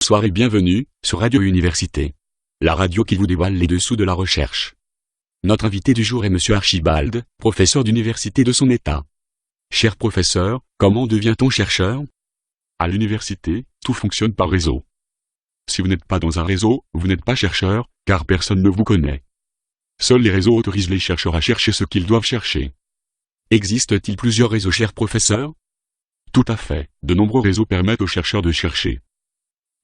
Bonsoir et bienvenue sur Radio Université, la radio qui vous dévoile les dessous de la recherche. Notre invité du jour est Monsieur Archibald, professeur d'université de son état. Cher professeur, comment devient-on chercheur? À l'université, tout fonctionne par réseau. Si vous n'êtes pas dans un réseau, vous n'êtes pas chercheur, car personne ne vous connaît. Seuls les réseaux autorisent les chercheurs à chercher ce qu'ils doivent chercher. Existe-t-il plusieurs réseaux, cher professeur? Tout à fait, de nombreux réseaux permettent aux chercheurs de chercher.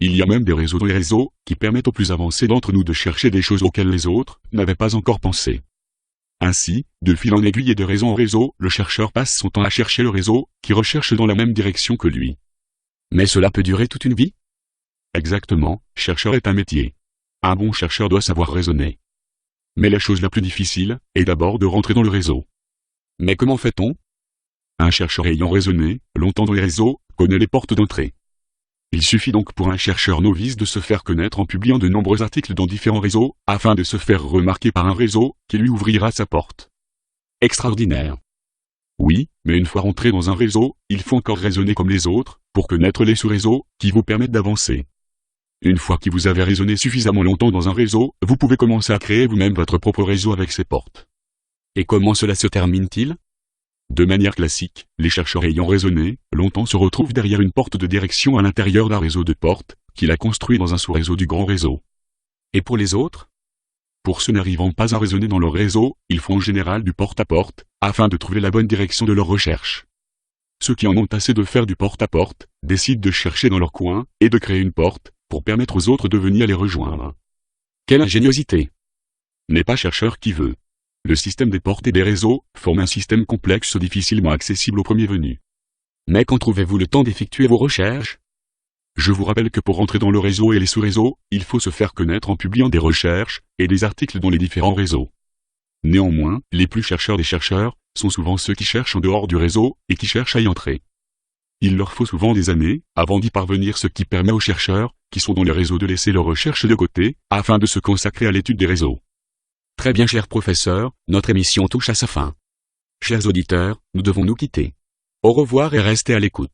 Il y a même des réseaux dans les réseaux, qui permettent aux plus avancés d'entre nous de chercher des choses auxquelles les autres n'avaient pas encore pensé. Ainsi, de fil en aiguille et de réseau en réseau, le chercheur passe son temps à chercher le réseau, qui recherche dans la même direction que lui. Mais cela peut durer toute une vie? Exactement, chercheur est un métier. Un bon chercheur doit savoir raisonner. Mais la chose la plus difficile, est d'abord de rentrer dans le réseau. Mais comment fait-on? Un chercheur ayant raisonné, longtemps dans les réseaux, connaît les portes d'entrée. Il suffit donc pour un chercheur novice de se faire connaître en publiant de nombreux articles dans différents réseaux, afin de se faire remarquer par un réseau, qui lui ouvrira sa porte. Extraordinaire. Oui, mais une fois rentré dans un réseau, il faut encore raisonner comme les autres, pour connaître les sous-réseaux, qui vous permettent d'avancer. Une fois que vous avez raisonné suffisamment longtemps dans un réseau, vous pouvez commencer à créer vous-même votre propre réseau avec ses portes. Et comment cela se termine-t-il? De manière classique, les chercheurs ayant raisonné longtemps se retrouvent derrière une porte de direction à l'intérieur d'un réseau de portes, qu'il a construit dans un sous-réseau du grand réseau. Et pour les autres? Pour ceux n'arrivant pas à raisonner dans leur réseau, ils font en général du porte-à-porte, afin de trouver la bonne direction de leur recherche. Ceux qui en ont assez de faire du porte-à-porte, décident de chercher dans leur coin, et de créer une porte, pour permettre aux autres de venir les rejoindre. Quelle ingéniosité! N'est pas chercheur qui veut. Le système des portes et des réseaux forme un système complexe difficilement accessible aux premiers venus. Mais quand trouvez-vous le temps d'effectuer vos recherches? Je vous rappelle que pour entrer dans le réseau et les sous-réseaux, il faut se faire connaître en publiant des recherches et des articles dans les différents réseaux. Néanmoins, les plus chercheurs des chercheurs sont souvent ceux qui cherchent en dehors du réseau et qui cherchent à y entrer. Il leur faut souvent des années avant d'y parvenir, ce qui permet aux chercheurs qui sont dans les réseaux de laisser leurs recherches de côté afin de se consacrer à l'étude des réseaux. Très bien, cher professeur, notre émission touche à sa fin. Chers auditeurs, nous devons nous quitter. Au revoir et restez à l'écoute.